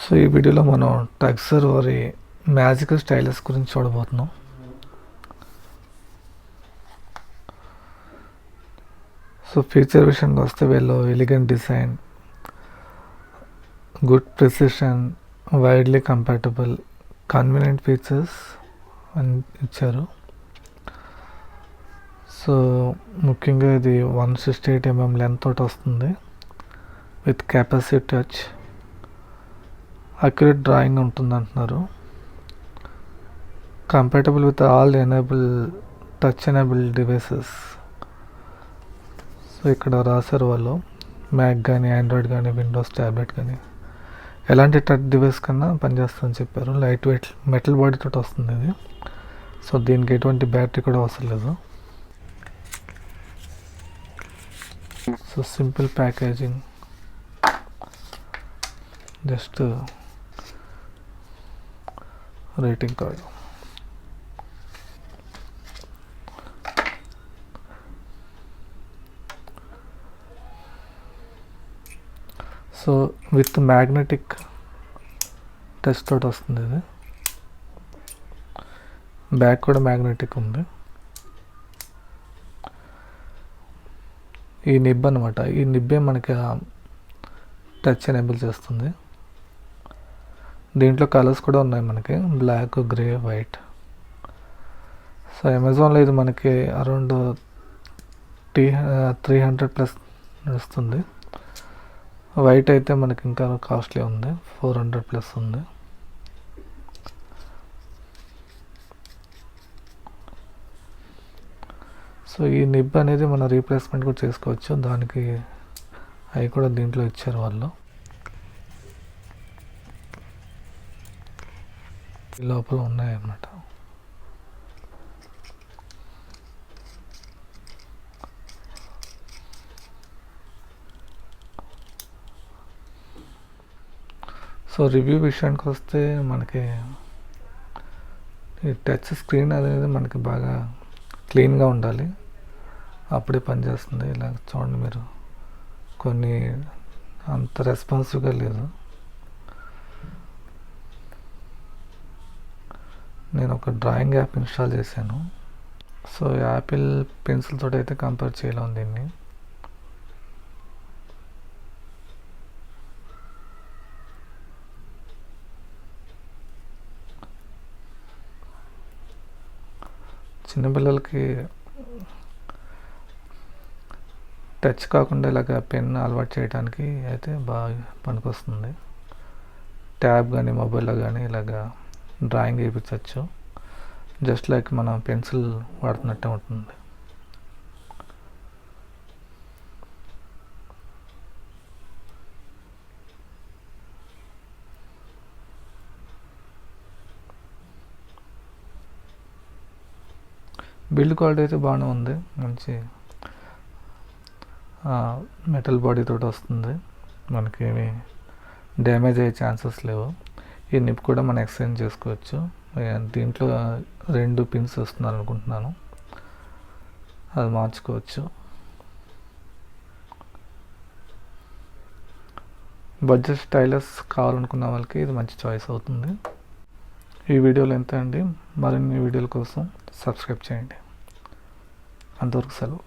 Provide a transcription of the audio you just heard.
So ఈ వీడియోలో మనం టక్సర్ వారి మ్యాజికల్ స్టైలస్ గురించి చూడబోతున్నాం. సో ఫీచర్ విషయానికి వస్తే వీళ్ళు elegant design, good precision, widely compatible, convenient features అని ఇచ్చారు. సో ముఖ్యంగా ఇది 168 mm లెంత్ తోటి వస్తుంది with capacitive touch, accurate drawing ఉంటుంది అంటున్నారు. Compatible with all touch enable devices. So ఇక్కడ రాశారు వాళ్ళు, మ్యాక్ కానీ, ఆండ్రాయిడ్ కానీ, విండోస్ ట్యాబ్లెట్ కానీ ఎలాంటి టచ్ డివైస్ కన్నా పనిచేస్తుందని చెప్పారు. లైట్ వెయిట్ మెటల్ బాడీ తోటి వస్తుంది ఇది. సో దీనికి ఎటువంటి బ్యాటరీ కూడా అవసరం లేదు. So simple packaging, just rating card. So with magnetic touch తోటి వస్తుంది ఇది. బ్యాక్ కూడా మ్యాగ్నెటిక్ ఉంది. ఈ నిబ్ అనమాట, ఈ నిబ్బే మనకి టచ్ ఎనేబుల్ చేస్తుంది. దీంట్లో కలర్స్ కూడా ఉన్నాయి మనకి, బ్లాక్, గ్రే, వైట్. సో అమెజాన్లో ఇది మనకి అరౌండ్ 300+ వస్తుంది. వైట్ అయితే మనకి ఇంకా కాస్ట్లీ ఉంది, 400+ ఉంది. సో ఈ నిబ్ అనేది మన రీప్లేస్మెంట్ కూడా చేసుకోవచ్చు. దానికి అవి కూడా దీంట్లో ఇచ్చారు వాళ్ళు. లోపల ఉన్నాయన్నమాట. సో రివ్యూ విషయానికి వస్తే మనకి ఈ టచ్ స్క్రీన్ అనేది మనకి బాగా క్లీన్గా ఉండాలి, అప్పుడే పనిచేస్తుంది. ఇలా చూడండి మీరు, కొన్ని అంత రెస్పాన్సివ్గా లేదు. నేను ఒక డ్రాయింగ్ యాప్ ఇన్స్టాల్ చేశాను. సో యాపిల్ పెన్సిల్ తోటి అయితే కంపేర్ చేయలేము దీన్ని. చిన్నపిల్లలకి టచ్ కాకుండా ఇలాగ పెన్ అలవాటు చేయడానికి అయితే బాగా పనికొస్తుంది. ట్యాబ్ కానీ, మొబైల్లో కానీ ఇలాగ డ్రాయింగ్ వేయించవచ్చు. జస్ట్ లైక్ మనం పెన్సిల్ వాడుతున్నట్టే ఉంటుంది. బిల్డ్ క్వాలిటీ అయితే బాగానే ఉంది, మంచి మెటల్ బాడీ తోటి వస్తుంది. మనకేమి డ్యామేజ్ అయ్యే ఛాన్సెస్ లేవు. ఈ నిప్ కూడా మనం ఎక్స్చేంజ్ చేసుకోవచ్చు. దీంట్లో 2 పిన్స్ వస్తున్నారు అనుకుంటున్నాను, అది మార్చుకోవచ్చు. బడ్జెట్ స్టైలస్ కావాలనుకున్న వాళ్ళకి ఇది మంచి చాయిస్ అవుతుంది. ఈ వీడియోలో ఎంత అండి. మరిన్ని వీడియోల కోసం సబ్స్క్రైబ్ చేయండి. అంతవరకు సెలవు.